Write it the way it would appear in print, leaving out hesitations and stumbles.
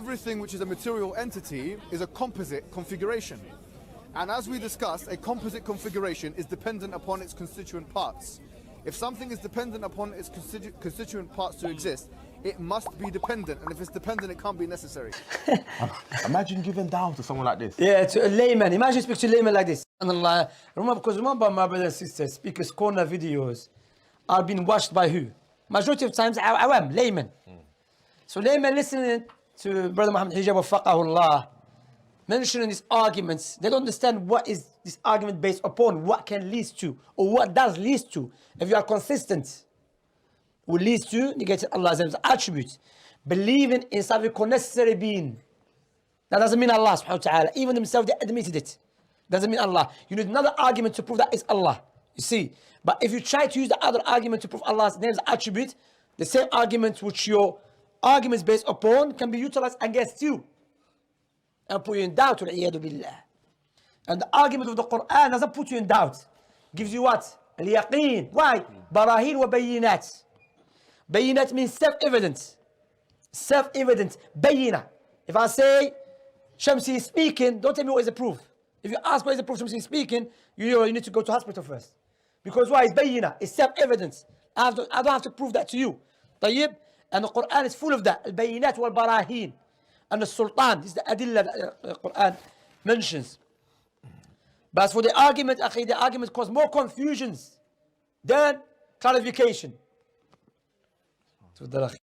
Everything which is a material entity is a composite configuration. And as we discussed, a composite configuration is dependent upon its constituent parts. If something is dependent upon its constituent parts to exist, it must be dependent. And if it's dependent, it can't be necessary. Imagine giving down to someone like this. Yeah, to a layman. Imagine speak to a layman like this. And Allah, remember, my brothers and sisters, Speaker's Corner videos are being watched by who? Majority of times, awam, layman. So layman listening to Brother Muhammad Hijab Wafaqahullah mentioning these arguments, they don't understand what is this argument based upon, what can lead to, or what does lead to. If you are consistent, will lead to negating Allah's attributes. Believing in something necessary being. That doesn't mean Allah subhanahu wa ta'ala. Even themselves, they admitted it. Doesn't mean Allah. You need another argument to prove that it's Allah. You see. But if you try to use the other argument to prove Allah's name's attribute, the same argument which your argument is based upon can be utilized against you. And put you in doubt. And the argument of the Quran doesn't put you in doubt. Gives you what? Al-yaqeen. Why? Barahin wa bayinat. Bayinat means self-evident. Self-evident. Bayina. If I say Shamsi is speaking, don't tell me what is the proof. If you ask what is the proof Shamsi is speaking, you need to go to hospital first. Because why? It's bayina. It's self-evidence. I don't have to prove that to you. طيب? And the Quran is full of that. Al-bayinat wal-barahin. And the Sultan, this is the adillah that the Quran mentions. But as for the argument, the argument causes more confusions than clarification.